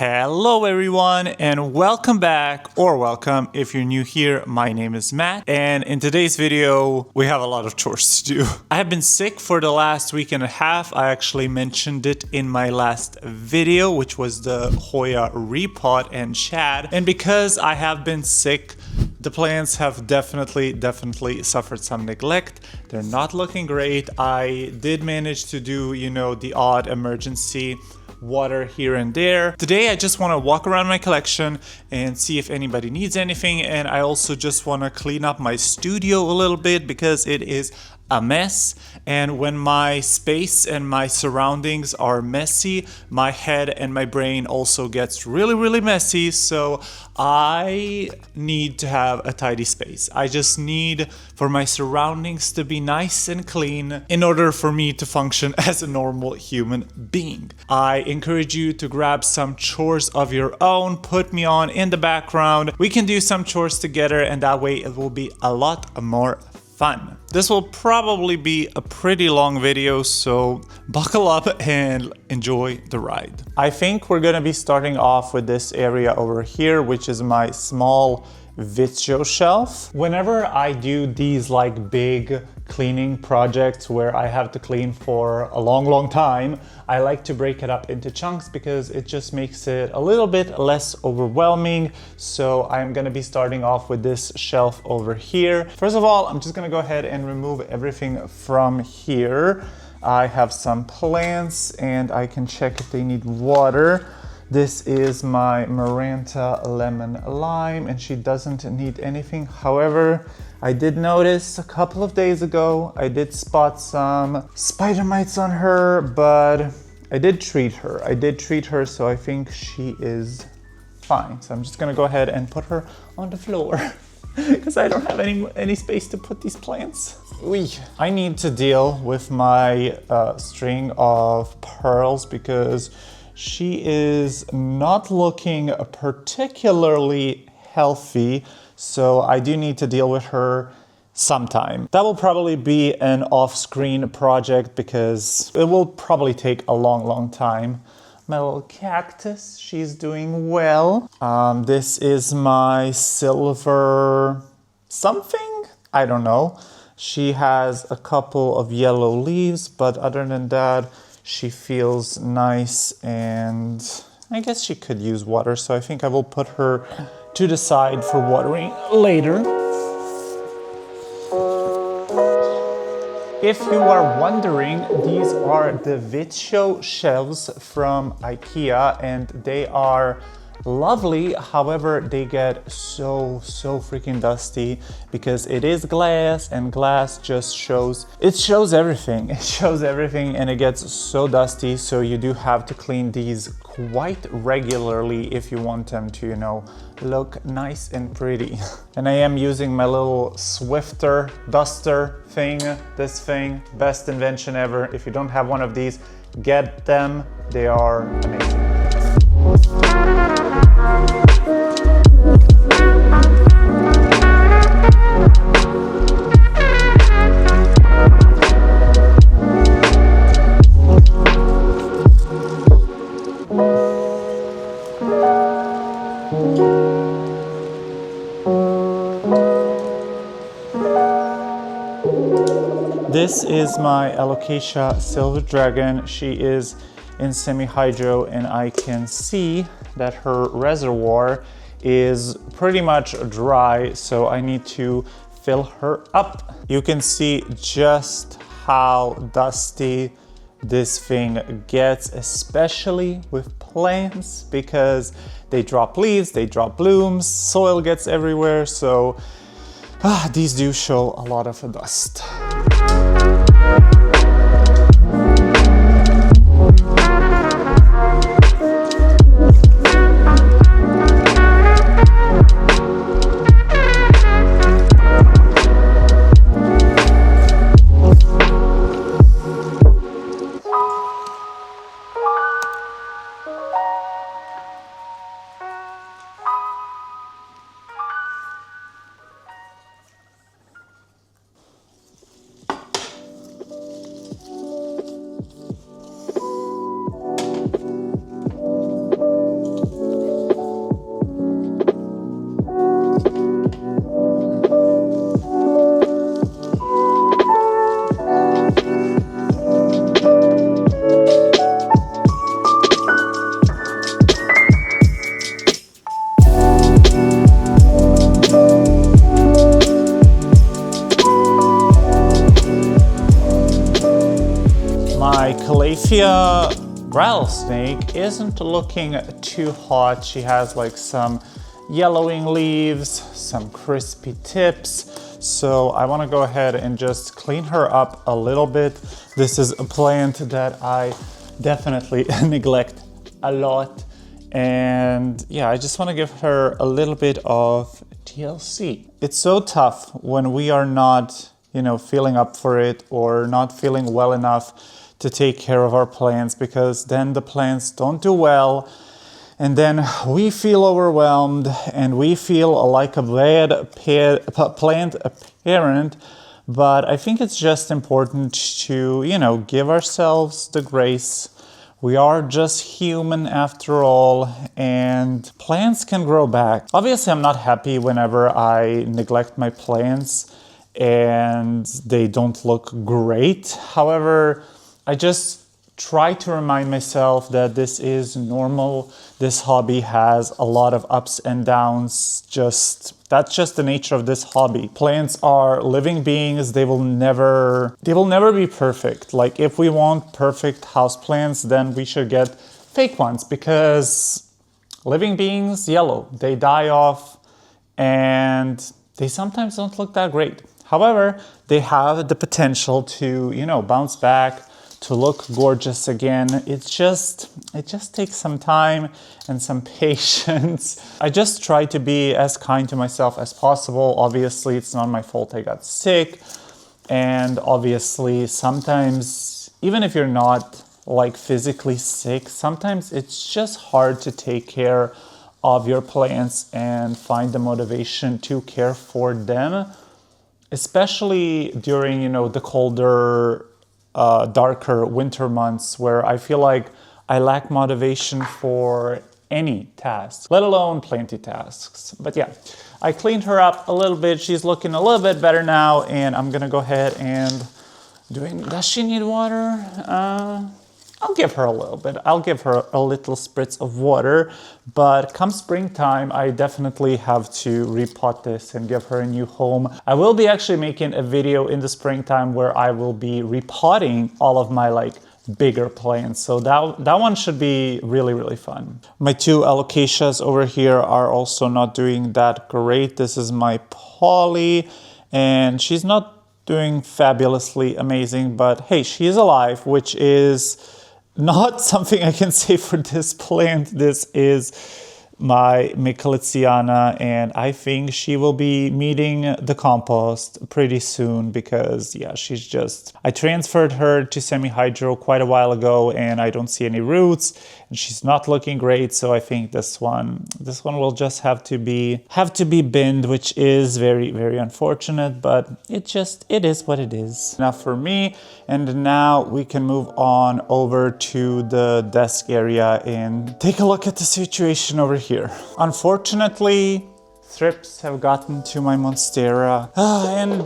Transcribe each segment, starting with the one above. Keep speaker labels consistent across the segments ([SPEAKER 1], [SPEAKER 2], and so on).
[SPEAKER 1] Hello everyone and welcome back, or welcome if you're new here. My name is Matt and in today's video we have a lot of chores to do. I have been sick for the last week and a half. I actually mentioned it in my last video, which was the Hoya repot and Chad, and because I have been sick, the plants have definitely suffered some neglect. They're not looking great. I did manage to do, the odd emergency water here and there. Today I just want to walk around my collection and see if anybody needs anything, and I also just want to clean up my studio a little bit because it is a mess, and when my space and my surroundings are messy, my head and my brain also gets really messy. So I need to have a tidy space. I just need for my surroundings to be nice and clean in order for me to function as a normal human being. I encourage you to grab some chores of your own, put me on in the background. We can do some chores together, and that way it will be a lot more fun. This will probably be a pretty long video, so buckle up and enjoy the ride. I think we're gonna be starting off with this area over here, which is my small video shelf. Whenever I do these big cleaning projects where I have to clean for a long time, I like to break it up into chunks because it just makes it a little bit less overwhelming. So I'm gonna be starting off with this shelf over here. First of all, I'm just gonna go ahead and remove everything from here. I have some plants and I can check if they need water. This is my Maranta lemon lime and she doesn't need anything. However, I did notice a couple of days ago, I did spot some spider mites on her, but I did treat her. So I think she is fine. So I'm just gonna go ahead and put her on the floor because I don't have any space to put these plants. I need to deal with my string of pearls because she is not looking particularly healthy, so I do need to deal with her sometime. That will probably be an off-screen project because it will probably take a long time. My little cactus, she's doing well. This is my silver something? I don't know. She has a couple of yellow leaves, but other than that, she feels nice and I guess she could use water, so I think I will put her to the side for watering later. If you are wondering, these are the video shelves from IKEA and they are lovely. However, they get so freaking dusty because it is glass and glass just shows everything. It shows everything and it gets so dusty, so you do have to clean these quite regularly if you want them to, look nice and pretty. And I am using my little Swifter duster thing. This thing, best invention ever. If you don't have one of these, get them. They are amazing. This is my Alocasia Silver Dragon. She is in semi-hydro and I can see that her reservoir is pretty much dry, so I need to fill her up. You can see just how dusty this thing gets, especially with plants because they drop leaves, they drop blooms, soil gets everywhere, so these do show a lot of dust. Philadelphia rattlesnake isn't looking too hot. She has like some yellowing leaves, some crispy tips. So I want to go ahead and just clean her up a little bit. This is a plant that I definitely neglect a lot. And yeah, I just want to give her a little bit of TLC. It's so tough when we are not, feeling up for it or not feeling well enough to take care of our plants, because then the plants don't do well. And then we feel overwhelmed and we feel like a bad plant parent. But I think it's just important to, give ourselves the grace. We are just human after all, and plants can grow back. Obviously, I'm not happy whenever I neglect my plants and they don't look great. However, I just try to remind myself that this is normal. This hobby has a lot of ups and downs. That's just the nature of this hobby. Plants are living beings. They will never be perfect. Like, if we want perfect houseplants, then we should get fake ones, because living beings, yellow, they die off and they sometimes don't look that great. However, they have the potential to, bounce back, to look gorgeous again. It just takes some time and some patience. I just try to be as kind to myself as possible. Obviously, it's not my fault I got sick. And obviously, sometimes, even if you're not like physically sick, sometimes it's just hard to take care of your plants and find the motivation to care for them, especially during, the colder, darker winter months, where I feel like I lack motivation for any task, let alone planty tasks. But yeah, I cleaned her up a little bit. She's looking a little bit better now, and I'm gonna go ahead and does she need water? I'll give her a little bit. I'll give her a little spritz of water, but come springtime, I definitely have to repot this and give her a new home. I will be actually making a video in the springtime where I will be repotting all of my bigger plants. So that one should be really, really fun. My two alocasias over here are also not doing that great. This is my Polly, and she's not doing fabulously amazing, but hey, she is alive, which is not something I can say for this plant. This is my Michelitziana, and I think she will be meeting the compost pretty soon, because yeah, I transferred her to semi-hydro quite a while ago, and I don't see any roots, and she's not looking great. So I think this one will just have to be binned, which is very, very unfortunate, but it is what it is. Enough for me. And now we can move on over to the desk area and take a look at the situation over here. Unfortunately, thrips have gotten to my Monstera, and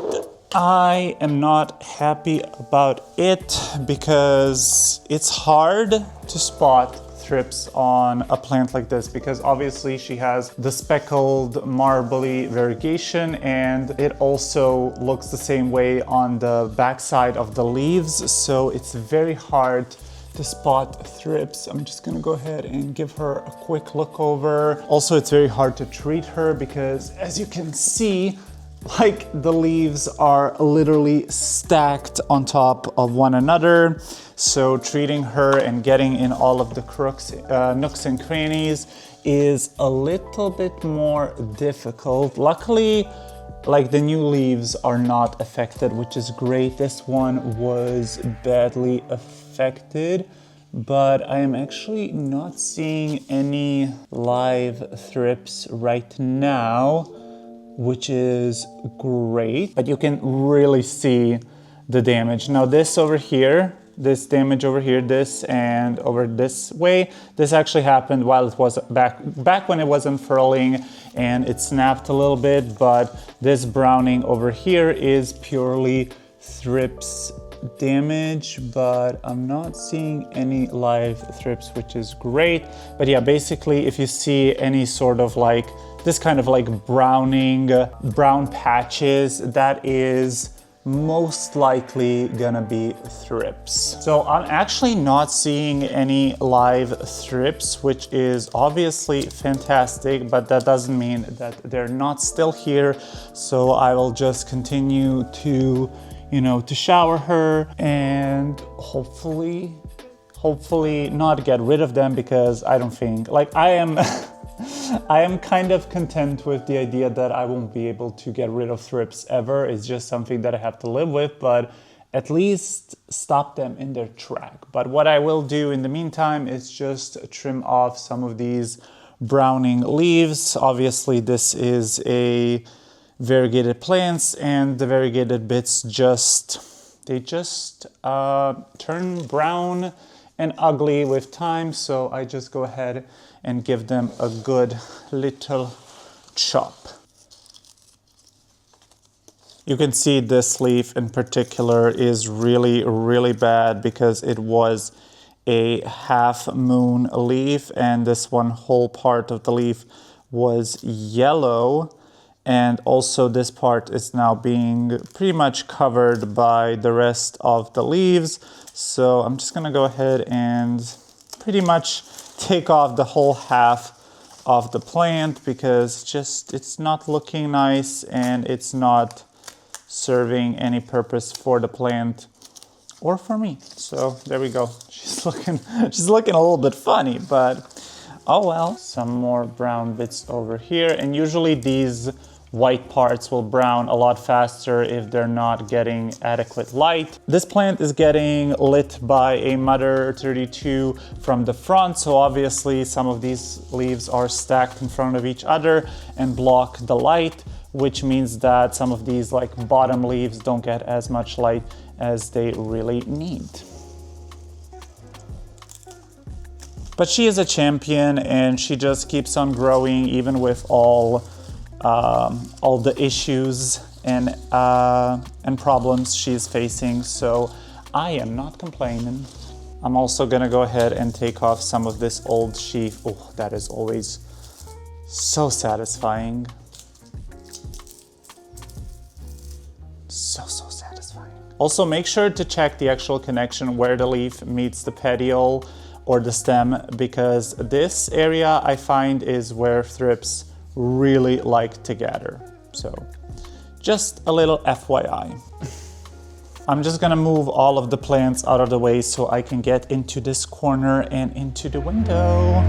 [SPEAKER 1] I am not happy about it, because it's hard to spot thrips on a plant like this, because obviously she has the speckled marbly variegation, and it also looks the same way on the backside of the leaves, so it's very hard to spot thrips. I'm just gonna go ahead and give her a quick look over. Also, it's very hard to treat her, because as you can see, the leaves are literally stacked on top of one another. So treating her and getting in all of the nooks and crannies is a little bit more difficult. Luckily, the new leaves are not affected, which is great. This one was badly affected, but I am actually not seeing any live thrips right now, which is great. But you can really see the damage. Now this over here, this damage over here, this and over this way, this actually happened while it was back when it was unfurling, and it snapped a little bit, but this browning over here is purely thrips damage, but I'm not seeing any live thrips, which is great. But yeah, basically if you see any sort of this kind of brown patches, that is most likely gonna be thrips. So I'm actually not seeing any live thrips, which is obviously fantastic, but that doesn't mean that they're not still here. So I will just continue to, to shower her and hopefully not get rid of them, because I don't think, like, I am I am kind of content with the idea that I won't be able to get rid of thrips ever. It's just something that I have to live with, but at least stop them in their track. But what I will do in the meantime is just trim off some of these browning leaves. Obviously, this is a variegated plants, and the variegated bits just turn brown and ugly with time. So I just go ahead and give them a good little chop. You can see this leaf in particular is really bad because it was a half moon leaf, and this one whole part of the leaf was yellow. And also this part is now being pretty much covered by the rest of the leaves. So I'm just gonna go ahead and pretty much take off the whole half of the plant, because it's not looking nice and it's not serving any purpose for the plant or for me. So there we go. She's looking a little bit funny, but oh well. Some more brown bits over here, and usually these white parts will brown a lot faster if they're not getting adequate light. This plant is getting lit by a Mother 32 from the front, so obviously some of these leaves are stacked in front of each other and block the light, which means that some of these bottom leaves don't get as much light as they really need. But she is a champion, and she just keeps on growing even with all the issues and problems she's facing, so I am not complaining. I'm also gonna go ahead and take off some of this old sheath. Oh, that is always so satisfying. So satisfying. Also, make sure to check the actual connection where the leaf meets the petiole or the stem, because this area I find is where thrips really like to gather. So just a little FYI. I'm just gonna move all of the plants out of the way so I can get into this corner and into the window.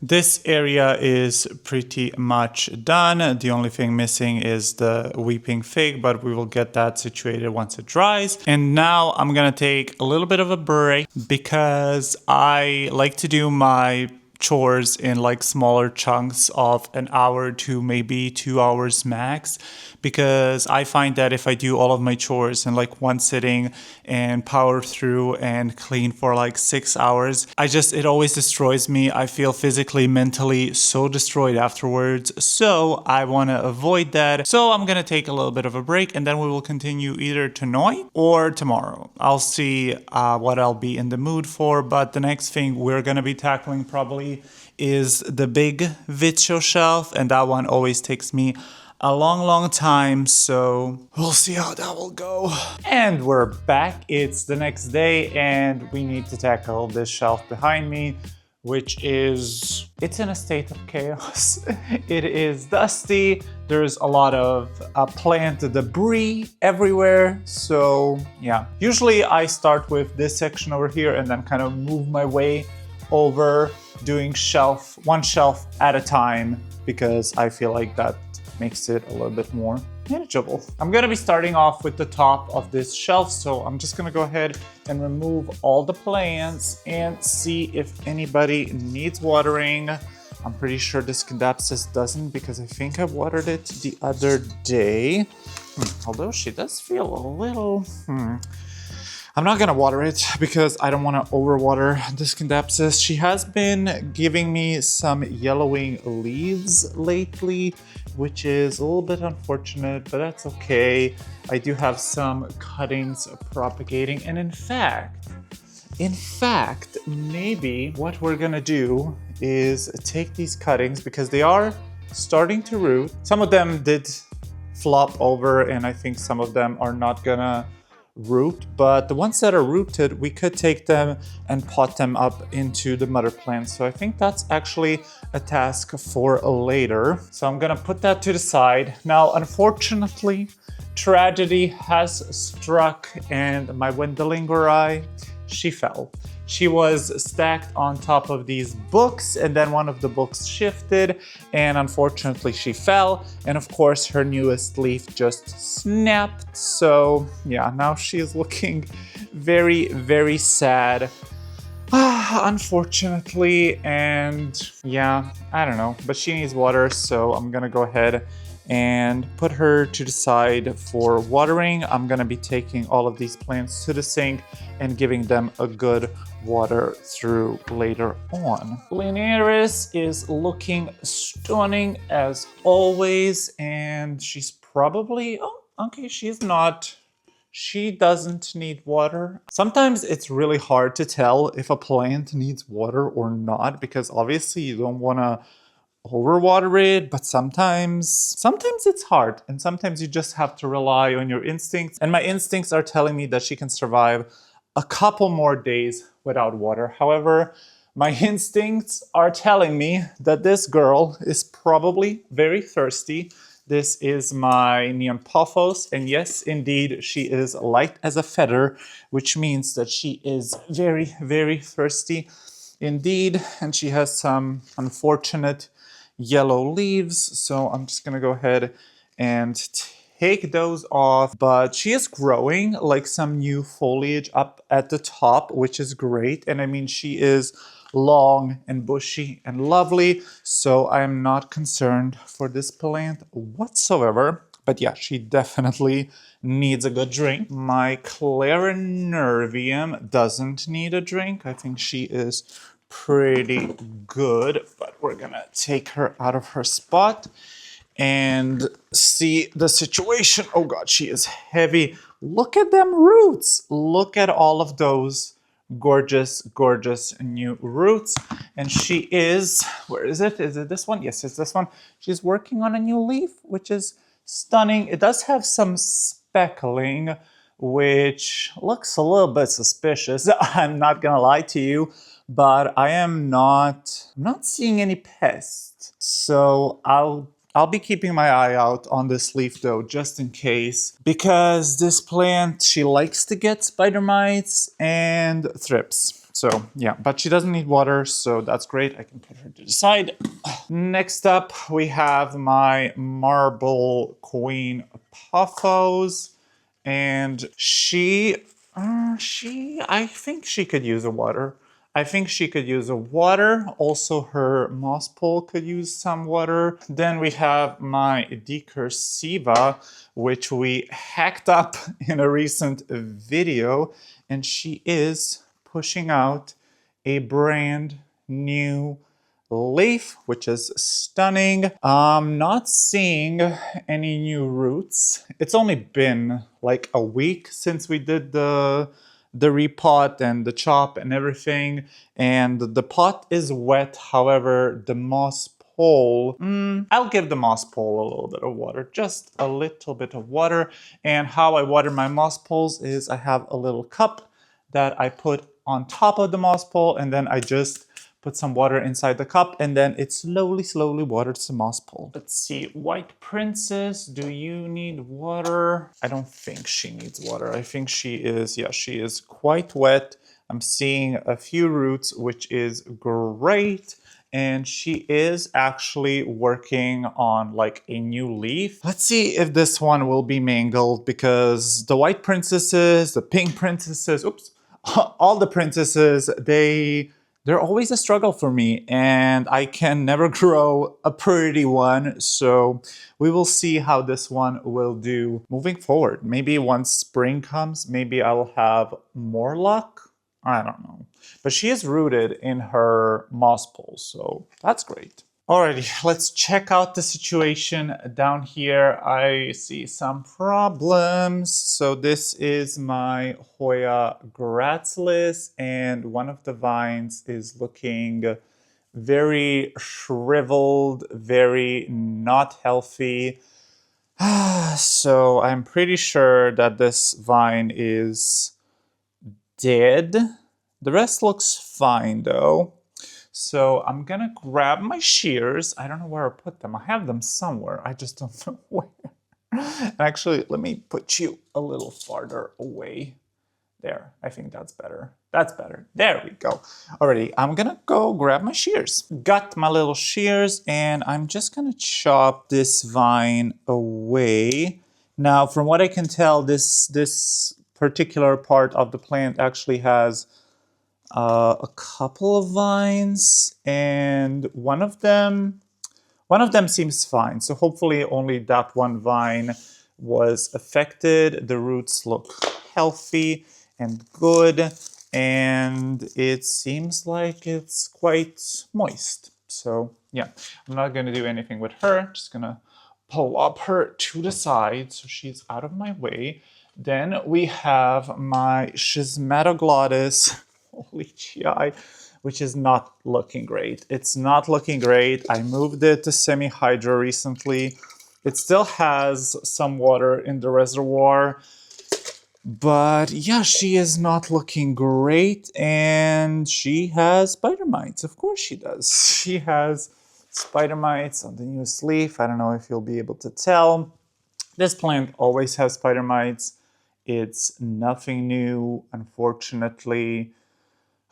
[SPEAKER 1] This area is pretty much done. The only thing missing is the weeping fig, but we will get that situated once it dries. And now I'm gonna take a little bit of a break because I like to do my chores in smaller chunks of an hour to maybe 2 hours max, because I find that if I do all of my chores in one sitting and power through and clean for 6 hours, it always destroys me. I feel physically, mentally so destroyed afterwards. So I want to avoid that. So I'm gonna take a little bit of a break, and then we will continue either tonight or tomorrow. I'll see what I'll be in the mood for, but the next thing we're gonna be tackling probably is the big vitio shelf, and that one always takes me a long time, so we'll see how that will go. And we're back. It's the next day, and we need to tackle this shelf behind me, which is, it's in a state of chaos. It is dusty. There's a lot of plant debris everywhere. So yeah, usually I start with this section over here and then kind of move my way over, doing one shelf at a time, because I feel like that makes it a little bit more manageable. I'm gonna be starting off with the top of this shelf, so I'm just gonna go ahead and remove all the plants and see if anybody needs watering. I'm pretty sure this Scindapsus doesn't, because I think I watered it the other day. Although she does feel a little... I'm not gonna water it because I don't want to overwater the Scindapsus. She has been giving me some yellowing leaves lately, which is a little bit unfortunate, but that's okay. I do have some cuttings propagating, and in fact, maybe what we're gonna do is take these cuttings, because they are starting to root. Some of them did flop over, and I think some of them are not gonna root, but the ones that are rooted, we could take them and pot them up into the mother plant. So I think that's actually a task for later. So I'm gonna put that to the side. Now, unfortunately, tragedy has struck, and my Wendellingeri, she fell. She was stacked on top of these books, and then one of the books shifted, and unfortunately she fell. And of course, her newest leaf just snapped. So yeah, now she is looking very, very sad. Unfortunately, and yeah, I don't know, but she needs water, so I'm gonna go ahead and put her to the side for watering. I'm gonna be taking all of these plants to the sink and giving them a good water through later on. Linearis is looking stunning as always, and she's probably, oh, okay, she doesn't need water. Sometimes it's really hard to tell if a plant needs water or not, because obviously you don't want to overwater it, but sometimes it's hard, and sometimes you just have to rely on your instincts. And my instincts are telling me that she can survive a couple more days without water. However, my instincts are telling me that this girl is probably very thirsty. This is my Neon Pothos, and yes, indeed, she is light as a feather, which means that she is very, very thirsty indeed, and she has some unfortunate yellow leaves, so I'm just gonna go ahead and take those off. But she is growing like some new foliage up at the top, which is great. And I mean, she is long and bushy and lovely, so I'm not concerned for this plant whatsoever. But yeah, she definitely needs a good drink. My Clarinervium doesn't need a drink. I think she is pretty good, but we're gonna take her out of her spot and see the situation. Oh God, she is heavy. Look at them roots. Look at all of those gorgeous, gorgeous new roots. And she is, where is it? Is it this one? Yes, it's this one. She's working on a new leaf, which is stunning. It does have some speckling, which looks a little bit suspicious. I'm not gonna lie to you, but I'm not seeing any pests. So I'll be keeping my eye out on this leaf though, just in case, because this plant, she likes to get spider mites and thrips. So yeah, but she doesn't need water, so that's great. I can put her to the side. Next up, we have my Marble Queen Pothos, and I think she could use a water. Also, her moss pole could use some water. Then we have my Decursiva, which we hacked up in a recent video, and she is pushing out a brand new leaf, which is stunning. I'm not seeing any new roots. It's only been like a week since we did the repot and the chop and everything, and the pot is wet. However, the moss pole, I'll give the moss pole a little bit of water, just a little bit of water. And how I water my moss poles is I have a little cup that I put on top of the moss pole, and then I just put some water inside the cup, and then it slowly waters the moss pole. Let's see, White Princess, do you need water? I don't think she needs water. I think she is quite wet. I'm seeing a few roots, which is great. And she is actually working on like a new leaf. Let's see if this one will be mangled, because the White Princesses, the Pink Princesses, oops, all the princesses, they're always a struggle for me, and I can never grow a pretty one. So we will see how this one will do moving forward. Maybe once spring comes, maybe I will have more luck. I don't know. But she is rooted in her moss pole, so that's great. Alrighty, let's check out the situation down here. I see some problems. So this is my Hoya gracilis, and one of the vines is looking very shriveled, very not healthy. So I'm pretty sure that this vine is dead. The rest looks fine though. So I'm gonna grab my shears. I don't know where I put them. I have them somewhere. I just don't know where. Actually, let me put you a little farther away. There, I think that's better. That's better. There we go. Alrighty, I'm gonna go grab my shears. Got my little shears, and I'm just gonna chop this vine away. Now, from what I can tell, this particular part of the plant actually has a couple of vines, and one of them seems fine. So hopefully only that one vine was affected. The roots look healthy and good, and it seems like it's quite moist. So yeah, I'm not gonna do anything with her. Just gonna pull up her to the side so she's out of my way. Then we have my Schismatoglottis, holy GI, which is not looking great. It's not looking great. I moved it to semi-hydro recently. It still has some water in the reservoir, but yeah, she is not looking great, and she has spider mites. Of course she does. She has spider mites on the newest leaf. I don't know if you'll be able to tell. This plant always has spider mites. It's nothing new, unfortunately.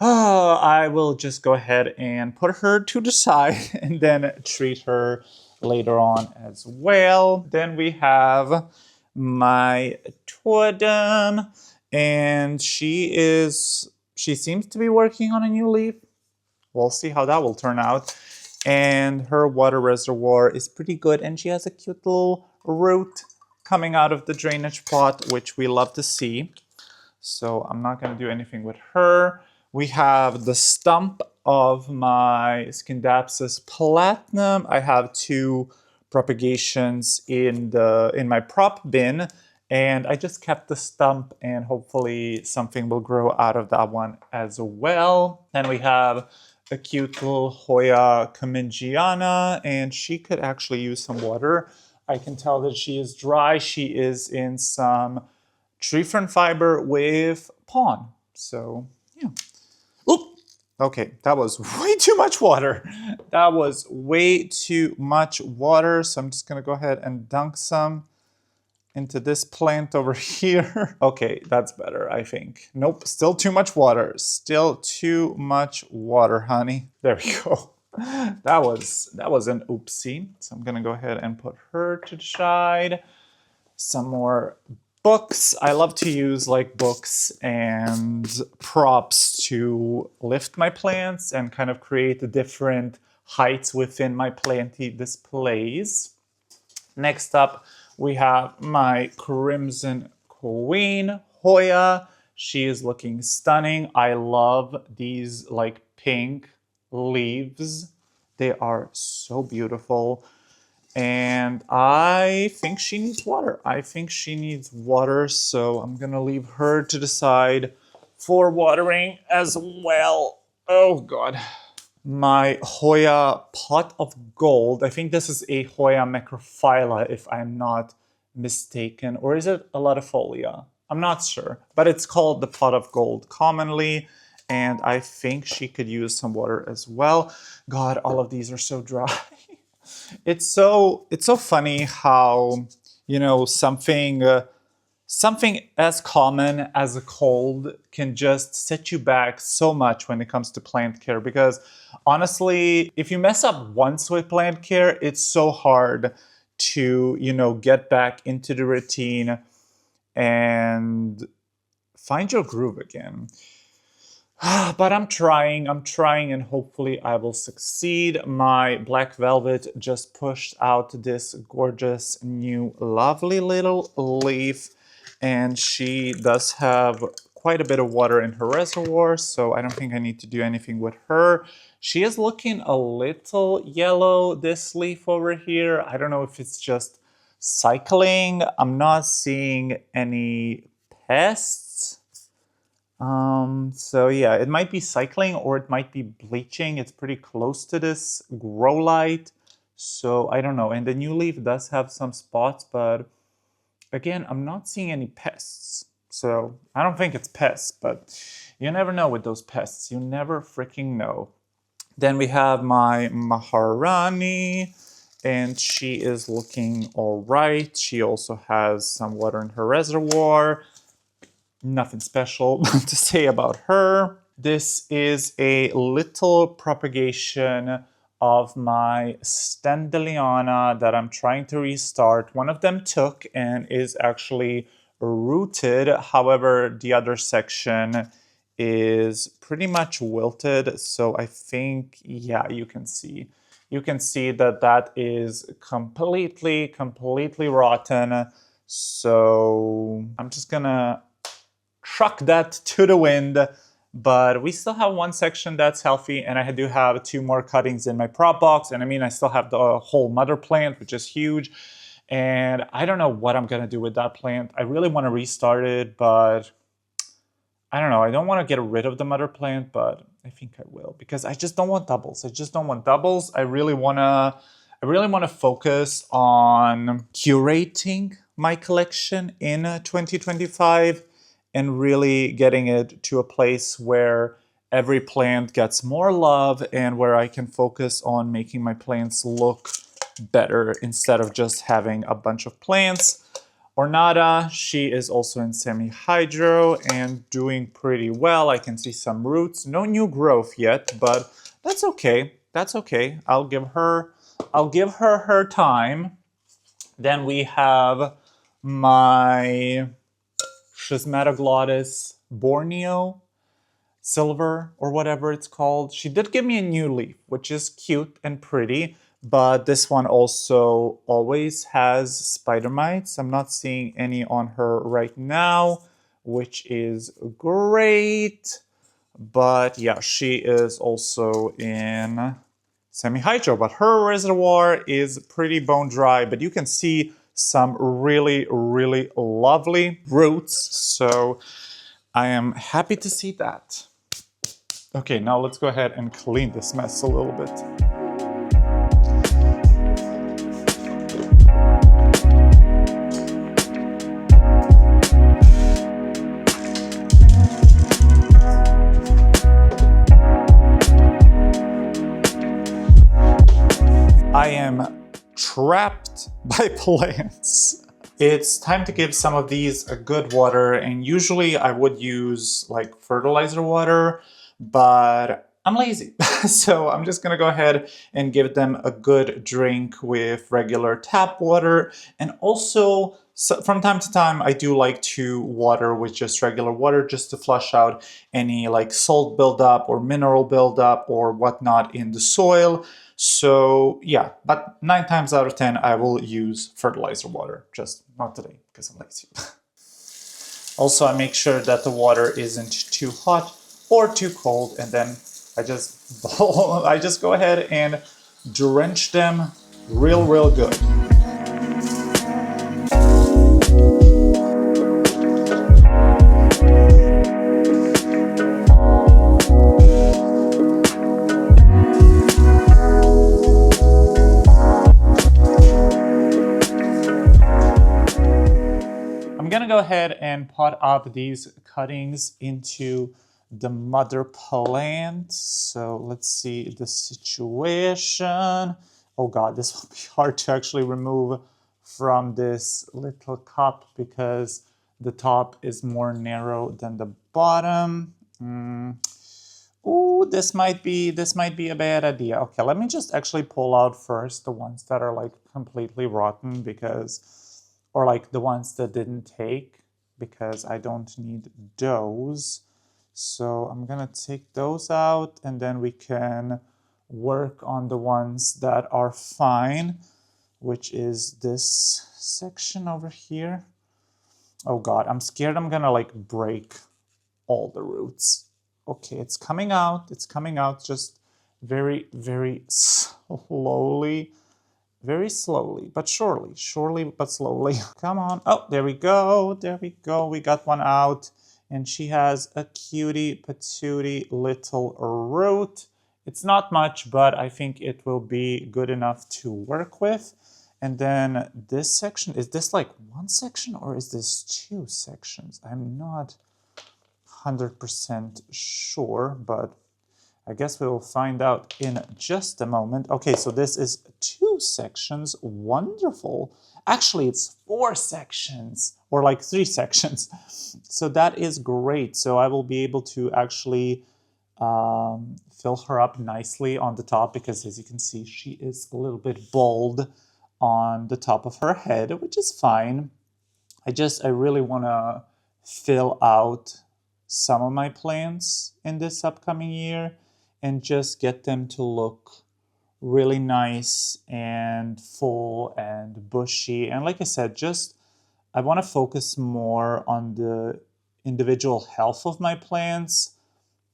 [SPEAKER 1] I will just go ahead and put her to the side and then treat her later on as well. Then we have my totem, and she seems to be working on a new leaf. We'll see how that will turn out. And her water reservoir is pretty good, and she has a cute little root coming out of the drainage pot, which we love to see. So I'm not going to do anything with her. We have the stump of my Scindapsus platinum. I have 2 propagations in my prop bin, and I just kept the stump, and hopefully something will grow out of that one as well. Then we have a cute little Hoya Comingiana, and she could actually use some water. I can tell that she is dry. She is in some tree fern fiber with pon. So yeah. Oop. Okay, that was way too much water. That was way too much water. So I'm just gonna go ahead and dunk some into this plant over here. Okay, that's better, I think. Nope, still too much water. Still too much water, honey. There we go. That was an oopsie. So I'm gonna go ahead and put her to the side. Some more books. I love to use like books and props to lift my plants and kind of create the different heights within my planty displays. Next up, we have my Crimson Queen Hoya. She is looking stunning. I love these like pink leaves. They are so beautiful. And I think she needs water. I think she needs water, so I'm gonna leave her to the side for watering as well. Oh God. My Hoya Pot of Gold. I think this is a Hoya macrophylla, if I'm not mistaken. Or is it a latifolia? I'm not sure. But it's called the Pot of Gold commonly. and I think she could use some water as well. God, all of these are so dry. It's so funny how, something as common as a cold can just set you back so much when it comes to plant care, because honestly, if you mess up once with plant care, it's so hard to, get back into the routine and find your groove again. But I'm trying, and hopefully I will succeed. My black velvet just pushed out this gorgeous new lovely little leaf, and she does have quite a bit of water in her reservoir, so I don't think I need to do anything with her. She is looking a little yellow, this leaf over here. I don't know if it's just cycling. I'm not seeing any pests. So yeah, it might be cycling or it might be bleaching. It's pretty close to this grow light. So I don't know. And the new leaf does have some spots, but again, I'm not seeing any pests. So I don't think it's pests, but you never know with those pests. You never freaking know. Then we have my Maharani, and she is looking all right. She also has some water in her reservoir. Nothing special to say about her. This is a little propagation of my Standeliana that I'm trying to restart. One of them took and is actually rooted. However, the other section is pretty much wilted. So I think, yeah, you can see that that is completely rotten. So I'm just gonna truck that to the wind, but we still have one section that's healthy, and I do have 2 more cuttings in my prop box, and I mean, I still have the whole mother plant, which is huge, and I don't know what I'm gonna do with that plant. I really want to restart it, but I don't know. I don't want to get rid of the mother plant, but I think I will, because I just don't want doubles. I really want to focus on curating my collection in 2025 and really getting it to a place where every plant gets more love and where I can focus on making my plants look better instead of just having a bunch of plants. Ornata, she is also in semi-hydro and doing pretty well. I can see some roots. No new growth yet, but that's okay. That's okay. I'll give her her time. Then we have my Schismatoglottis Borneo Silver, or whatever it's called. She did give me a new leaf, which is cute and pretty, but this one also always has spider mites. I'm not seeing any on her right now, which is great. But yeah, she is also in semi-hydro, but her reservoir is pretty bone dry, but you can see some really lovely roots, so I am happy to see that. Okay, now let's go ahead and clean this mess a little bit. I am trapped by plants. It's time to give some of these a good water, and usually I would use like fertilizer water, but I'm lazy. So I'm just gonna go ahead and give them a good drink with regular tap water. And also, from time to time, I do like to water with just regular water just to flush out any like salt buildup or mineral buildup or whatnot in the soil. So yeah, but 9 times out of 10, I will use fertilizer water. Just not today, because I'm lazy. Also, I make sure that the water isn't too hot or too cold, and then I just go ahead and drench them real good. I'm gonna go ahead and pot up these cuttings into the mother plant. So let's see the situation. Oh God, this will be hard to actually remove from this little cup because the top is more narrow than the bottom. Ooh, this might be a bad idea. Okay, let me just actually pull out first the ones that are like completely rotten because, or like the ones that didn't take, because I don't need those. So I'm gonna take those out and then we can work on the ones that are fine, which is this section over here. Oh God, I'm scared I'm gonna like break all the roots. Okay, it's coming out. It's coming out just very, very slowly. Very slowly, but surely. Surely, but slowly. Come on. Oh, there we go. There we go. We got one out. And she has a cutie patootie little root. It's not much, but I think it will be good enough to work with. And then this section, is this like one section or is this two sections? I'm not 100% sure, but I guess we will find out in just a moment. Okay, so this is two sections. Wonderful. Actually, it's four sections or like three sections. So that is great. So I will be able to actually fill her up nicely on the top because as you can see, she is a little bit bald on the top of her head, which is fine. I really want to fill out some of my plants in this upcoming year and just get them to look really nice and full and bushy. And like I said, just I want to focus more on the individual health of my plants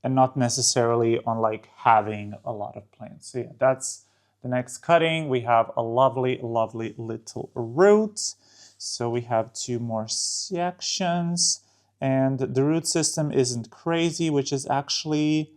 [SPEAKER 1] and not necessarily on like having a lot of plants. So yeah, that's the next cutting. We have a lovely, lovely little root. So we have two more sections and the root system isn't crazy, which is actually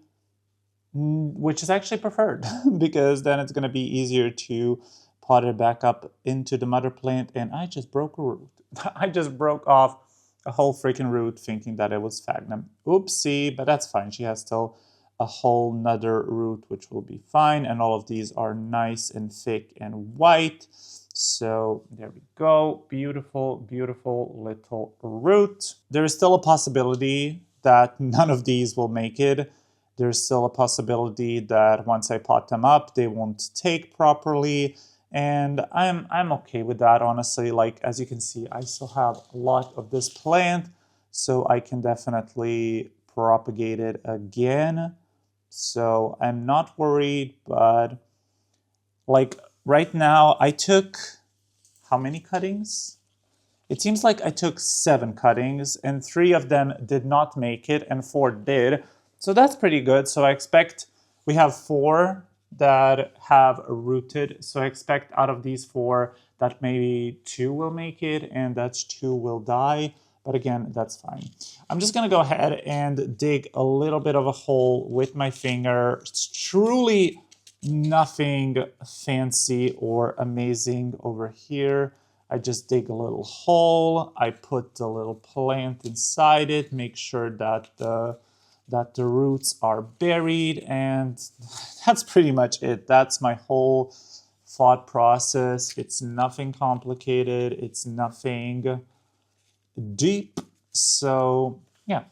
[SPEAKER 1] preferred because then it's going to be easier to pot it back up into the mother plant. And I just broke a root. I just broke off a whole freaking root thinking that it was sphagnum. Oopsie, but that's fine. She has still a whole nother root, which will be fine. And all of these are nice and thick and white. So there we go. Beautiful, beautiful little root. There is still a possibility that none of these will make it. There's still a possibility that once I pot them up, they won't take properly. And I'm okay with that, honestly. Like, as you can see, I still have a lot of this plant, so I can definitely propagate it again. So I'm not worried, but like right now, I took how many cuttings? It seems like I took 7 cuttings, and 3 of them did not make it, and 4 did. So that's pretty good. So I expect we have 4 that have rooted. So I expect out of these 4 that maybe 2 will make it and that's 2 will die. But again, that's fine. I'm just going to go ahead and dig a little bit of a hole with my finger. It's truly nothing fancy or amazing over here. I just dig a little hole. I put the little plant inside it, make sure that the roots are buried, and that's pretty much it. That's my whole thought process. It's nothing complicated. It's nothing deep. So yeah.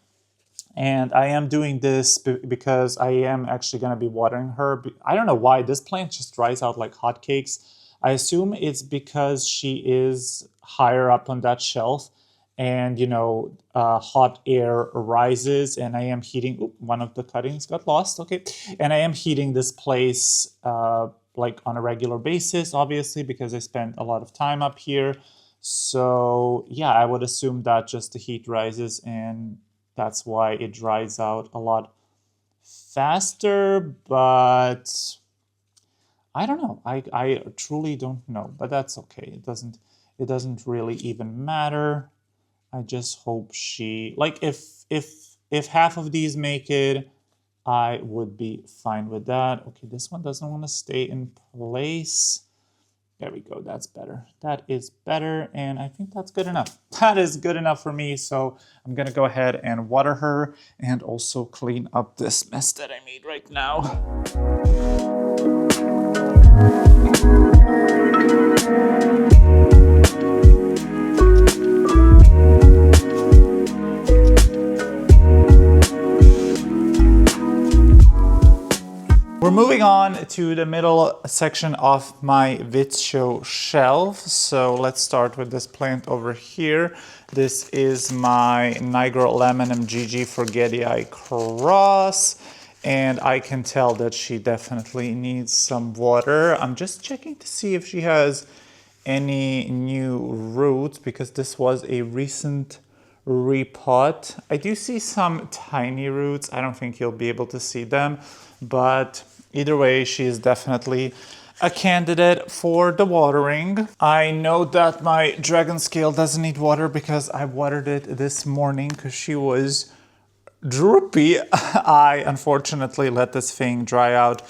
[SPEAKER 1] And I am doing this because I am actually going to be watering her. I don't know why this plant just dries out like hotcakes. I assume it's because she is higher up on that shelf and, you know, hot air rises and I am heating, oops, one of the cuttings got lost, okay. And I am heating this place like on a regular basis, obviously, because I spent a lot of time up here. So yeah, I would assume that just the heat rises and that's why it dries out a lot faster, but I don't know. I truly don't know, but that's okay. It doesn't really even matter. I just hope she, like, if half of these make it, I would be fine with that. Okay, this one doesn't want to stay in place. There we go. That's better. That is better. And I think that's good enough. That is good enough for me. So I'm going to go ahead and water her and also clean up this mess that I made right now. We're moving on to the middle section of my Vitcho shelf. So let's start with this plant over here. This is my Nigrolemonum GG Forgetii Cross. And I can tell that she definitely needs some water. I'm just checking to see if she has any new roots because this was a recent repot. I do see some tiny roots. I don't think you'll be able to see them, but either way, she is definitely a candidate for the watering. I know that my dragon scale doesn't need water because I watered it this morning because she was droopy. I unfortunately let this thing dry out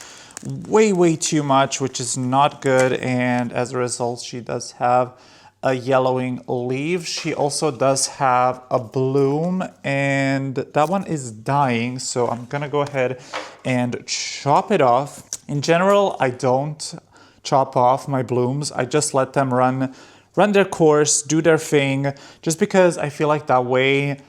[SPEAKER 1] way too much, which is not good, and as a result she does have a yellowing leaf. She also does have a bloom and that one is dying, so I'm gonna go ahead and chop it off. In general, I don't chop off my blooms. I just let them run their course, do their thing, just because I feel like that way,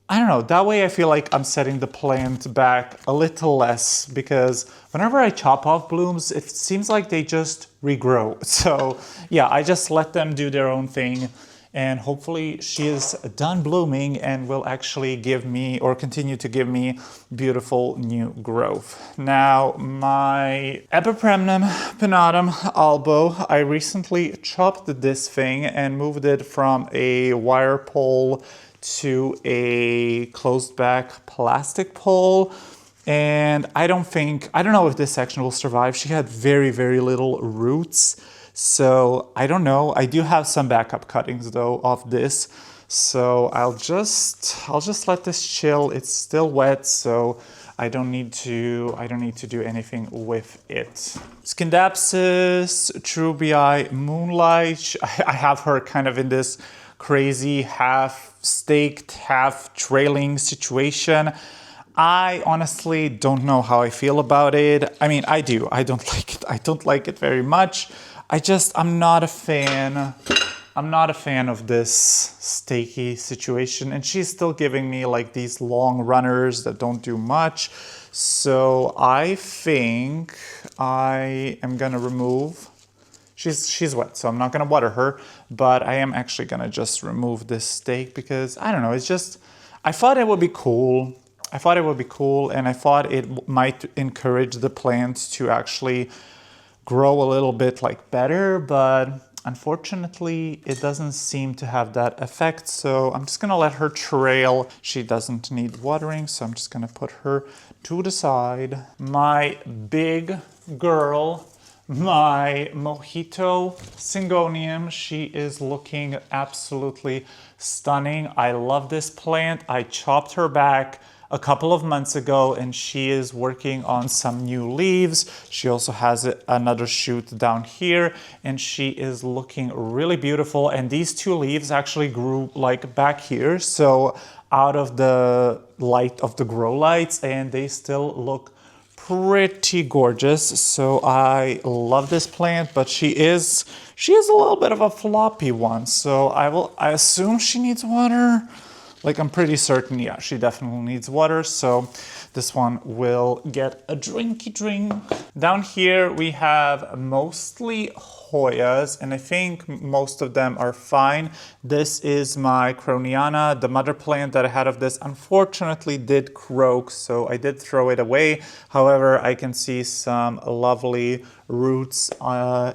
[SPEAKER 1] I don't know, that way I feel like I'm setting the plant back a little less, because whenever I chop off blooms, it seems like they just regrow. So yeah, I just let them do their own thing, and hopefully she is done blooming and will actually give me, or continue to give me, beautiful new growth. Now, my Epipremnum pinnatum albo, I recently chopped this thing and moved it from a wire pole to a closed back plastic pole, and I don't know if this section will survive. She had very little roots, so I don't know. I do have some backup cuttings though of this, so I'll just let this chill. It's still wet, so I don't need to do anything with it. Scindapsus trubii moonlight. I have her kind of in this crazy half staked, half trailing situation. I honestly don't know how I feel about it. I mean, I do. I don't like it. I don't like it very much. I'm not a fan. I'm not a fan of this stakey situation, and she's still giving me like these long runners that don't do much. So I think I am gonna remove. She's wet, so I'm not gonna water her, but I am actually gonna just remove this stake because I don't know, it's just, I thought it would be cool. I thought it would be cool, and I thought it might encourage the plant to actually grow a little bit like better, but unfortunately it doesn't seem to have that effect. So I'm just gonna let her trail. She doesn't need watering, so I'm just gonna put her to the side. My big girl, my Mojito Syngonium, she is looking absolutely stunning. I love this plant. I chopped her back a couple of months ago, and she is working on some new leaves. She also has another shoot down here, and she is looking really beautiful. And these two leaves actually grew like back here, so out of the light of the grow lights, and they still look pretty gorgeous. So I love this plant, but she is a little bit of a floppy one. So I assume she needs water. Like, I'm pretty certain, yeah, she definitely needs water, so this one will get a drinky drink. Down here we have mostly Hoyas, and I think most of them are fine. This is my Croniana. The mother plant that I had of this unfortunately did croak, so I did throw it away. However, I can see some lovely roots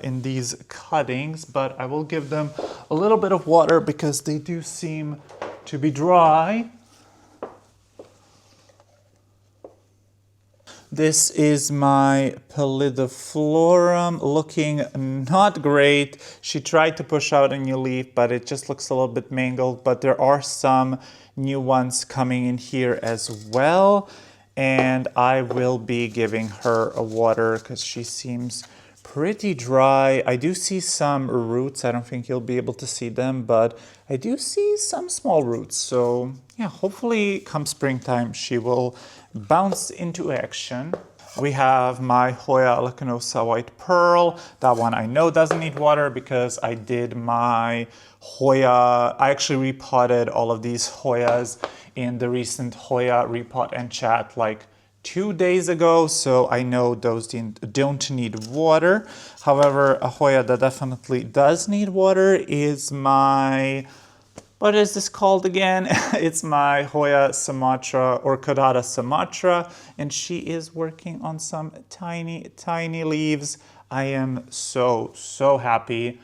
[SPEAKER 1] in these cuttings, but I will give them a little bit of water because they do seem to be dry. This is my Pallidiflorum, looking not great. She tried to push out a new leaf, but it just looks a little bit mangled. But there are some new ones coming in here as well. And I will be giving her a water because she seems pretty dry. I do see some roots. I don't think you'll be able to see them, but I do see some small roots. So yeah, hopefully come springtime, she will bounce into action. We have my Hoya lacanosa white pearl. That one I know doesn't need water because I did my Hoya, I actually repotted all of these Hoyas in the recent Hoya repot and chat like 2 days ago, so I know those don't need water. However, a Hoya that definitely does need water is my, what is this called again? It's my Hoya Sumatra or Caudata Sumatra, and she is working on some tiny, tiny leaves. I am so, so happy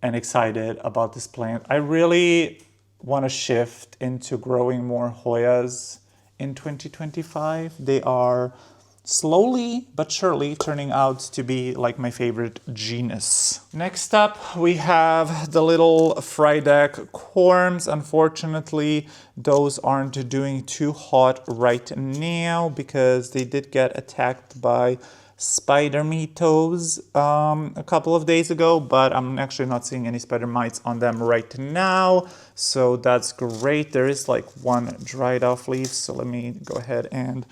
[SPEAKER 1] and excited about this plant. I really want to shift into growing more Hoyas in 2025. They are slowly but surely turning out to be like my favorite genus. Next up, we have the little Friedeck corms. Unfortunately, those aren't doing too hot right now because they did get attacked by spider mitos a couple of days ago, but I'm actually not seeing any spider mites on them right now, so that's great. There is like one dried off leaf, so let me go ahead and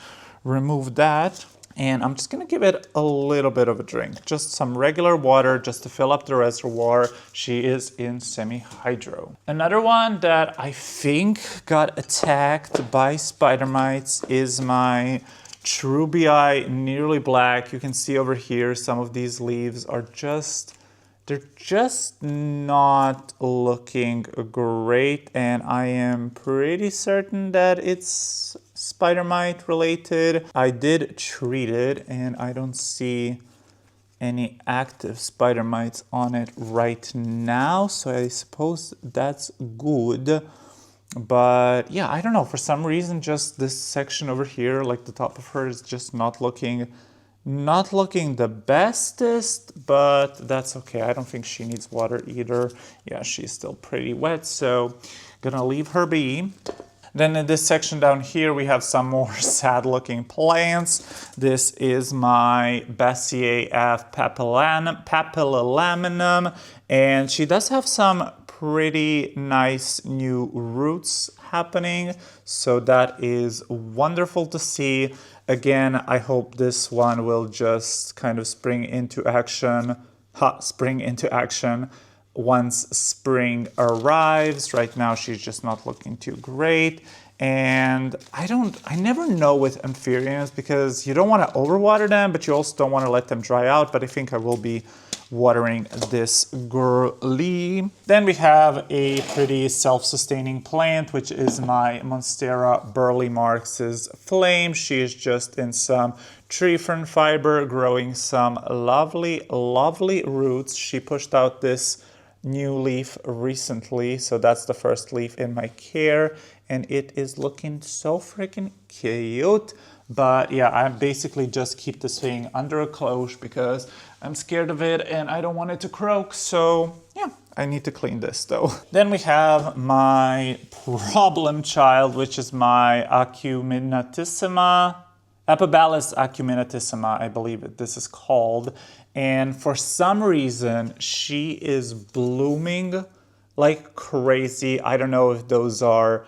[SPEAKER 1] remove that. And I'm just gonna give it a little bit of a drink, just some regular water just to fill up the reservoir. She is in semi-hydro. Another one that I think got attacked by spider mites is my Trubii nearly black. You can see over here some of these leaves are they're just not looking great, and I am pretty certain that it's spider mite related. I did treat it and I don't see any active spider mites on it right now, so I suppose that's good. But yeah, I don't know, for some reason just this section over here, like the top of her, is just not looking the bestest, but that's okay. I don't think she needs water either. Yeah, she's still pretty wet, so gonna leave her be. Then in this section down here, we have some more sad looking plants. This is my Bassier F papillilaminum, and she does have some pretty nice new roots happening, so that is wonderful to see. Again, I hope this one will just kind of spring into action once spring arrives. Right now she's just not looking too great, and I never know with amphibians because you don't want to overwater them, but you also don't want to let them dry out. But I think I will be watering this girly. Then we have a pretty self-sustaining plant, which is my Monstera Burley Marx's Flame. She is just in some tree fern fiber, growing some lovely, lovely roots. She pushed out this new leaf recently, so that's the first leaf in my care, and it is looking so freaking cute. But yeah, I basically just keep this thing under a cloche because I'm scared of it and I don't want it to croak. So yeah, I need to clean this though. Then we have my problem child, which is my acuminatissima, Epibalis acuminatissima, I believe this is called. And for some reason, she is blooming like crazy. I don't know if those are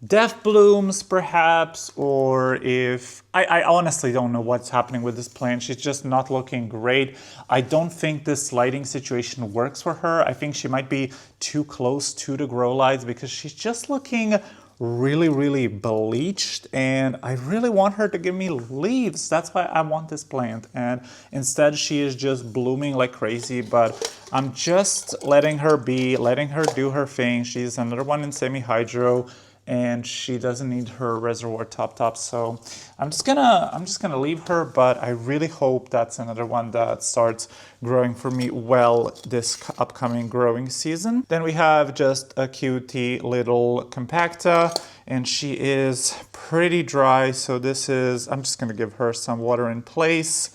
[SPEAKER 1] death blooms perhaps, or if I honestly don't know what's happening with this plant. She's just not looking great. I don't think this lighting situation works for her. I think she might be too close to the grow lights because she's just looking really, really bleached, and I really want her to give me leaves. That's why I want this plant, and instead she is just blooming like crazy. But I'm just letting her be, letting her do her thing. She's another one in semi-hydro, and she doesn't need her reservoir top, so I'm just gonna leave her. But I really hope that's another one that starts growing for me well this upcoming growing season. Then we have just a cutie little compacta, and she is pretty dry, so this is, I'm just gonna give her some water in place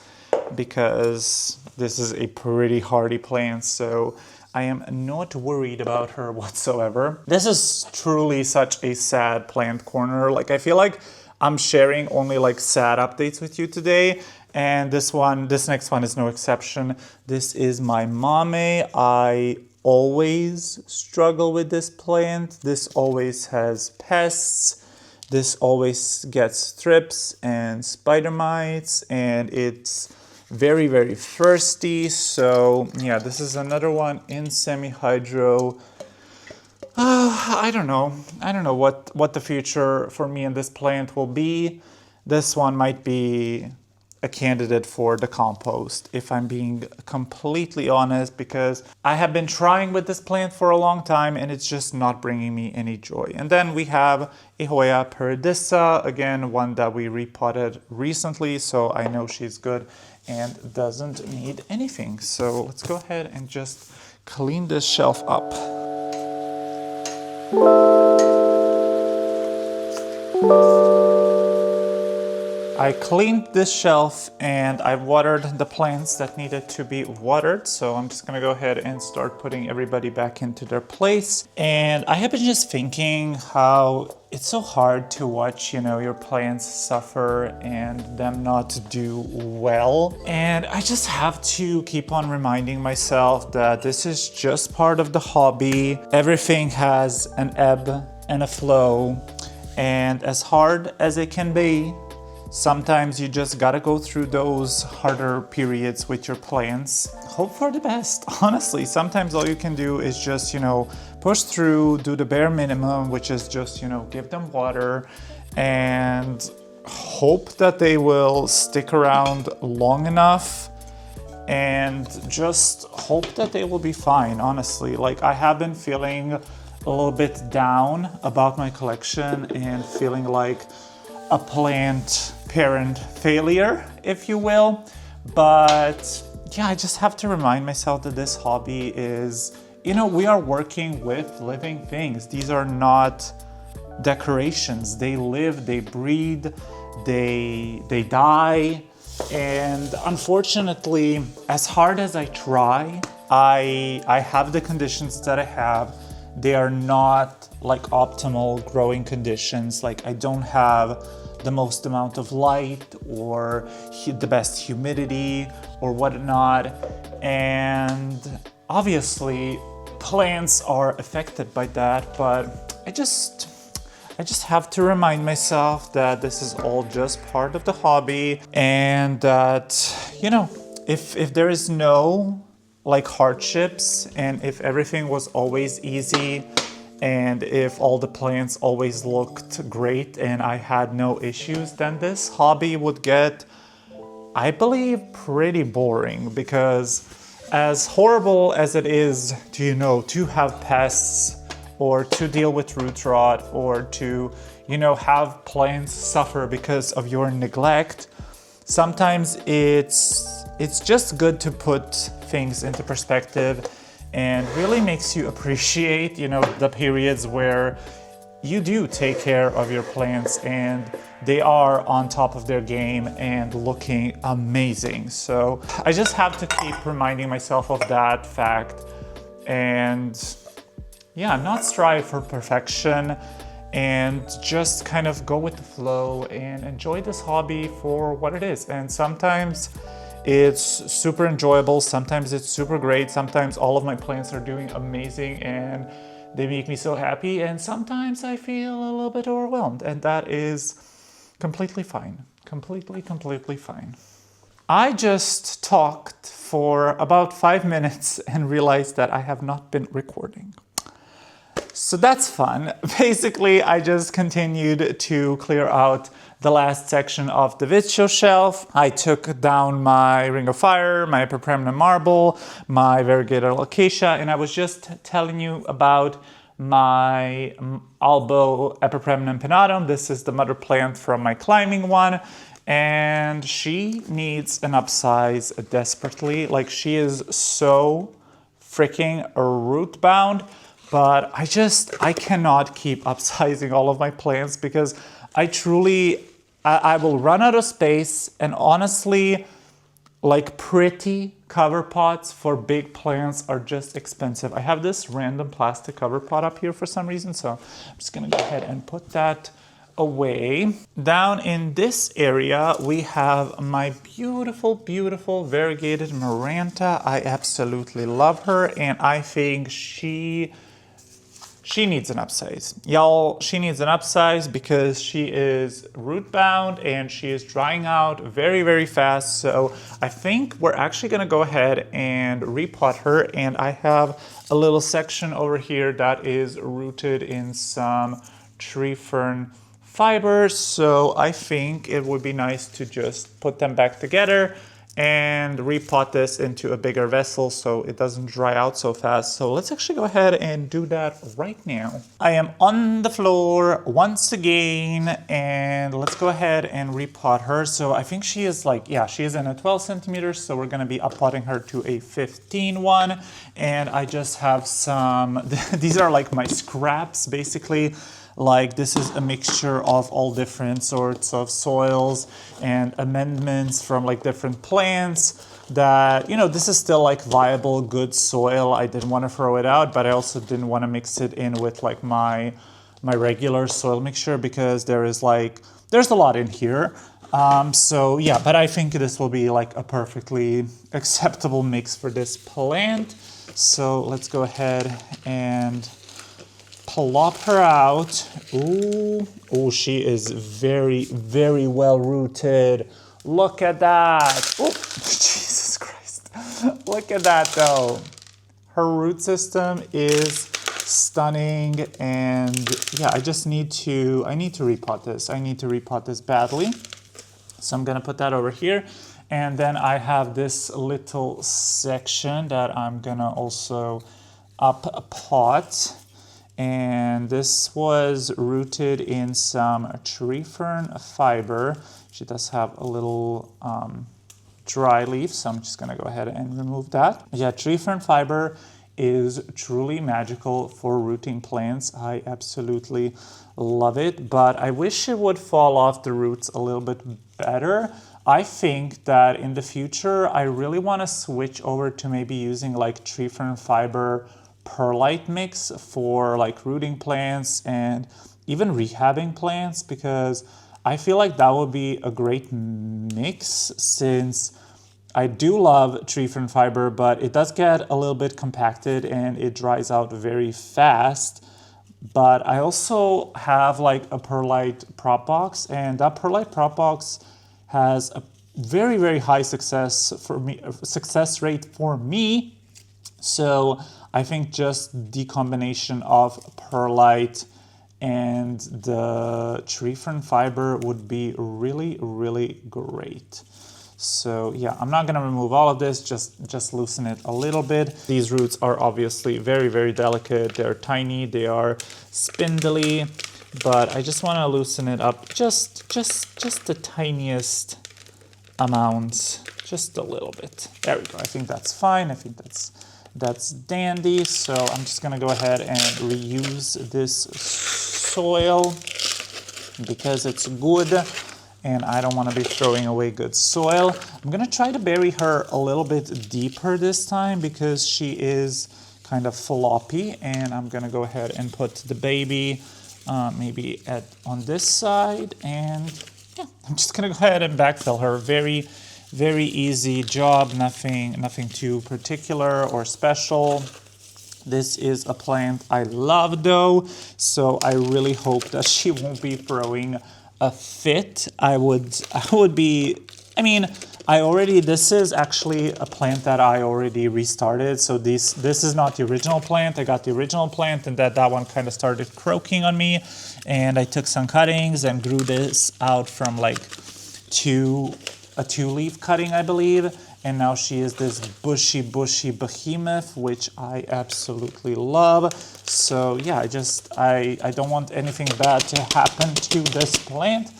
[SPEAKER 1] because this is a pretty hardy plant, so I am not worried about her whatsoever. This is truly such a sad plant corner. Like, I feel like I'm sharing only like sad updates with you today, And this next one is no exception. This is my mame. I always struggle with this plant. This always has pests. This always gets thrips and spider mites, and it's very, very thirsty. So yeah, this is another one in semi-hydro. I don't know what the future for me and this plant will be. This one might be a candidate for the compost, if I'm being completely honest, because I have been trying with this plant for a long time and it's just not bringing me any joy. And then we have Ahoya paradisa, again, one that we repotted recently, so I know she's good and doesn't need anything. So let's go ahead and just clean this shelf up. I cleaned this shelf and I watered the plants that needed to be watered. So I'm just gonna go ahead and start putting everybody back into their place. And I have been just thinking how it's so hard to watch, your plants suffer and them not do well. And I just have to keep on reminding myself that this is just part of the hobby. Everything has an ebb and a flow. And as hard as it can be, sometimes you just gotta go through those harder periods with your plants. Hope for the best. Honestly, sometimes all you can do is just, push through, do the bare minimum, which is just, give them water and hope that they will stick around long enough and just hope that they will be fine, honestly. Like, I have been feeling a little bit down about my collection and feeling like a plant parent failure, if you will. But yeah, I just have to remind myself that this hobby is, we are working with living things. These are not decorations. They live, they breathe, they die. And unfortunately, as hard as I try, I have the conditions that I have. They are not like optimal growing conditions. Like, I don't have the most amount of light or the best humidity or whatnot. And obviously plants are affected by that, but I just have to remind myself that this is all just part of the hobby, and that, if there is no like hardships, and if everything was always easy, and if all the plants always looked great and I had no issues, then this hobby would get, I believe, pretty boring. Because as horrible as it is to, to have pests or to deal with root rot or to, have plants suffer because of your neglect, sometimes it's just good to put things into perspective, and really makes you appreciate, the periods where you do take care of your plants and they are on top of their game and looking amazing. So I just have to keep reminding myself of that fact, and yeah, not strive for perfection, and just kind of go with the flow and enjoy this hobby for what it is. And sometimes it's super enjoyable, sometimes it's super great, sometimes all of my plants are doing amazing and they make me so happy, and sometimes I feel a little bit overwhelmed, and that is completely fine. Completely fine. I just talked for about 5 minutes and realized that I have not been recording. So that's fun. Basically, I just continued to clear out the last section of the Vitcho shelf. I took down my Ring of Fire, my Epipremnum Marble, my Variegated Alocasia, and I was just telling you about my Albo Epipremnum Pinnatum. This is the mother plant from my climbing one, and she needs an upsize desperately. Like, she is so freaking root bound, but I cannot keep upsizing all of my plants because I will run out of space. And honestly, like, pretty cover pots for big plants are just expensive. I have this random plastic cover pot up here for some reason, so I'm just gonna go ahead and put that away. Down in this area, we have my beautiful, beautiful variegated Maranta. I absolutely love her, and I think she needs an upsize. Y'all, she needs an upsize because she is root bound and she is drying out very, very fast. So I think we're actually gonna go ahead and repot her. And I have a little section over here that is rooted in some tree fern fibers. So I think it would be nice to just put them back together and repot this into a bigger vessel so it doesn't dry out so fast. So let's actually go ahead and do that right now. I am on the floor once again, and let's go ahead and repot her. So I think she is like, yeah, she is in a 12 centimeters, so we're gonna be uppotting her to a 15 one. And I just have some, these are like my scraps basically. Like this is a mixture of all different sorts of soils and amendments from like different plants that, you know, this is still like viable, good soil. I didn't want to throw it out, but I also didn't want to mix it in with like my regular soil mixture because there's a lot in here. So yeah, but I think this will be like a perfectly acceptable mix for this plant. So let's go ahead and plop her out. Ooh, oh, she is very, very well rooted. Look at that. Oh, Jesus Christ. Look at that though. Her root system is stunning, and yeah, I need to repot this. I need to repot this badly. So I'm gonna put that over here. And then I have this little section that I'm gonna also pot. And this was rooted in some tree fern fiber. She does have a little dry leaf, so I'm just gonna go ahead and remove that. Yeah, tree fern fiber is truly magical for rooting plants. I absolutely love it, but I wish it would fall off the roots a little bit better. I think that in the future, I really wanna switch over to maybe using like tree fern fiber perlite mix for like rooting plants and even rehabbing plants, because I feel like that would be a great mix, since I do love tree fern fiber, but it does get a little bit compacted and it dries out very fast. But I also have like a perlite prop box, and that perlite prop box has a very, very high success rate for me. So I think just the combination of perlite and the tree fern fiber would be really, really great. So yeah, I'm not gonna remove all of this, just loosen it a little bit. These roots are obviously very, very delicate. They're tiny, they are spindly, but I just wanna loosen it up just the tiniest amount, just a little bit. There we go, I think that's fine. I think that's dandy. So I'm just gonna go ahead and reuse this soil because it's good and I don't want to be throwing away good soil. I'm gonna try to bury her a little bit deeper this time because she is kind of floppy, and I'm gonna go ahead and put the baby maybe on this side, and yeah, I'm just gonna go ahead and backfill her. Very, very easy job, nothing too particular or special. This is a plant I love though, so I really hope that she won't be throwing a fit. I would be, I mean, this is actually a plant that I already restarted. So this is not the original plant. I got the original plant and that one kind of started croaking on me. And I took some cuttings and grew this out from like a two-leaf cutting, I believe. And now she is this bushy behemoth, which I absolutely love. So yeah, I don't want anything bad to happen to this plant.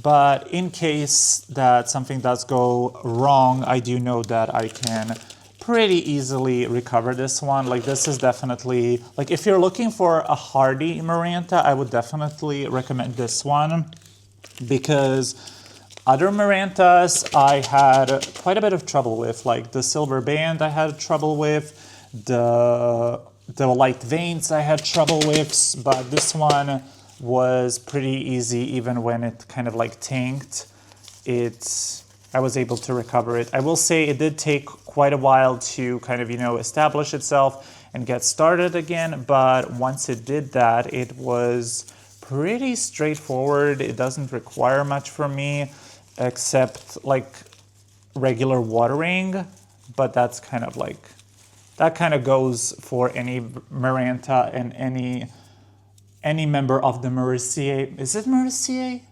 [SPEAKER 1] But in case that something does go wrong, I do know that I can pretty easily recover this one. Like this is definitely, like if you're looking for a hardy Maranta, I would definitely recommend this one, because other Marantas I had quite a bit of trouble with, like the silver band I had trouble with, the light veins I had trouble with, but this one was pretty easy. Even when it kind of like tanked, I was able to recover it. I will say it did take quite a while to kind of, establish itself and get started again. But once it did that, it was pretty straightforward. It doesn't require much from me except like regular watering. But that's kind of like, that kind of goes for any Maranta and any member of the Myriciae. Is it Myriciae?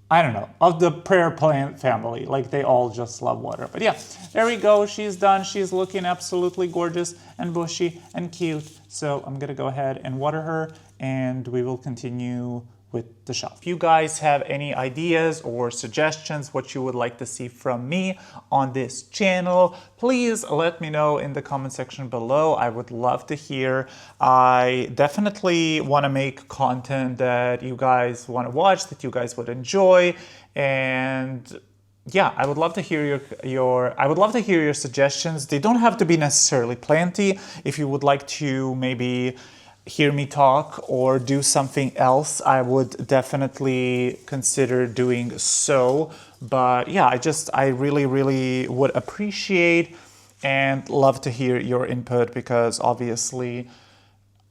[SPEAKER 1] I don't know, of the prayer plant family. Like, they all just love water. But yeah, there we go. She's done. She's looking absolutely gorgeous and bushy and cute. So I'm gonna go ahead and water her, and we will continue with the shop. If you guys have any ideas or suggestions what you would like to see from me on this channel, please let me know in the comment section below. I would love to hear. I definitely want to make content that you guys want to watch, that you guys would enjoy, and yeah, I would love to hear your suggestions. They don't have to be necessarily planty. If you would like to maybe hear me talk or do something else, I would definitely consider doing so. But yeah, I really would appreciate and love to hear your input, because obviously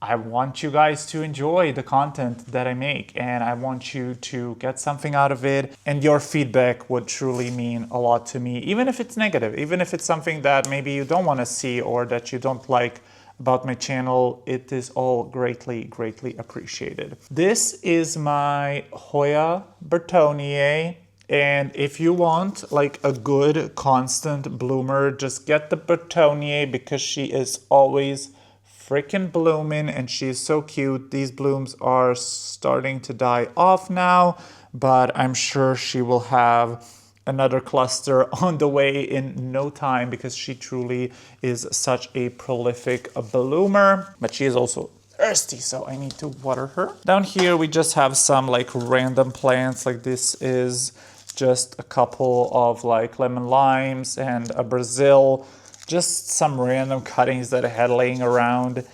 [SPEAKER 1] I want you guys to enjoy the content that I make, and I want you to get something out of it. And your feedback would truly mean a lot to me, even if it's negative, even if it's something that maybe you don't want to see or that you don't like about my channel. It is all greatly appreciated. This is my Hoya Bertonier, and if you want like a good constant bloomer, just get the Bertonier, because she is always freaking blooming and she's so cute. These blooms are starting to die off now, but I'm sure she will have another cluster on the way in no time, because she truly is such a prolific bloomer. But she is also thirsty, so I need to water her. Down here we just have some like random plants. Like, this is just a couple of like lemon limes and a Brazil, just some random cuttings that I had laying around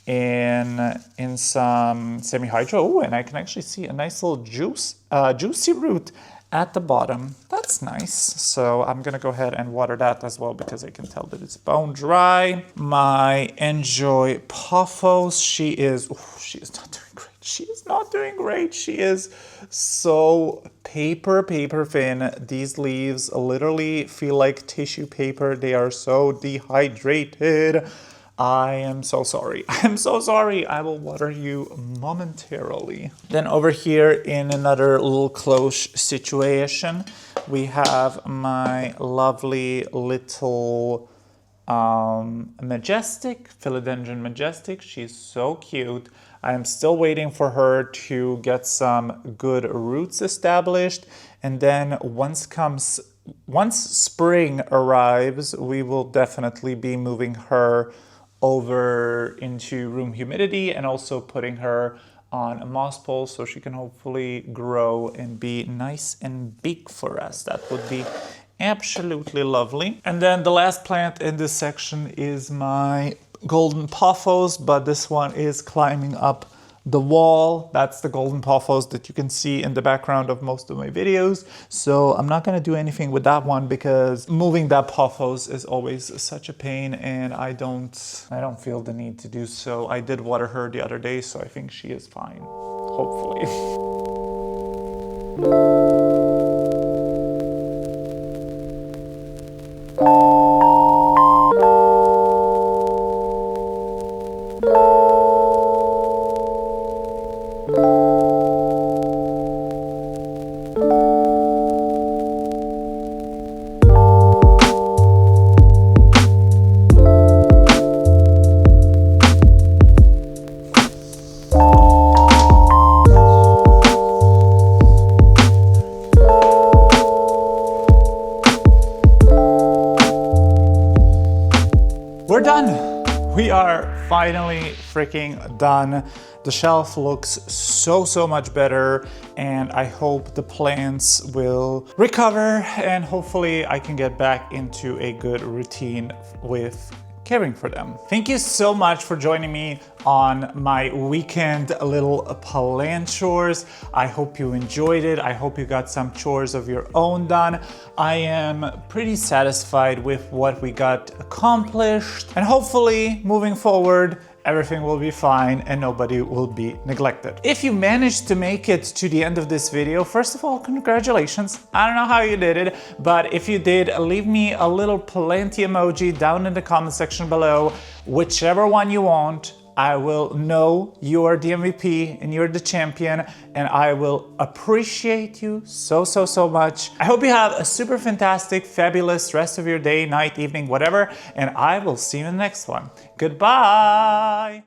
[SPEAKER 1] in some semi-hydro. Oh, and I can actually see a nice little juicy root at the bottom. That's nice. So I'm gonna go ahead and water that as well, because I can tell that it's bone dry. My Enjoy Pothos, she is not doing great. She is not doing great. She is so paper thin. These leaves literally feel like tissue paper. They are so dehydrated. I am so sorry. I'm so sorry. I will water you momentarily. Then over here in another little close situation, we have my lovely little Majestic, Philodendron Majestic. She's so cute. I am still waiting for her to get some good roots established. And then once spring arrives, we will definitely be moving her over into room humidity, and also putting her on a moss pole so she can hopefully grow and be nice and big for us. That would be absolutely lovely. And then the last plant in this section is my golden pothos, but this one is climbing up the wall. That's the golden pothos that you can see in the background of most of my videos. So I'm not gonna do anything with that one, because moving that pothos is always such a pain, and I don't feel the need to do so. I did water her the other day, so I think she is fine, hopefully. We're done. We are finally freaking done. The shelf looks so much better, and I hope the plants will recover, and hopefully I can get back into a good routine with caring for them. Thank you so much for joining me on my weekend little plant chores. I hope you enjoyed it. I hope you got some chores of your own done. I am pretty satisfied with what we got accomplished, and hopefully moving forward everything will be fine and nobody will be neglected. If you managed to make it to the end of this video, first of all, congratulations. I don't know how you did it, but if you did, leave me a little planty emoji down in the comment section below. Whichever one you want, I will know you're the MVP and you're the champion, and I will appreciate you so much. I hope you have a super fantastic, fabulous rest of your day, night, evening, whatever, and I will see you in the next one. Goodbye!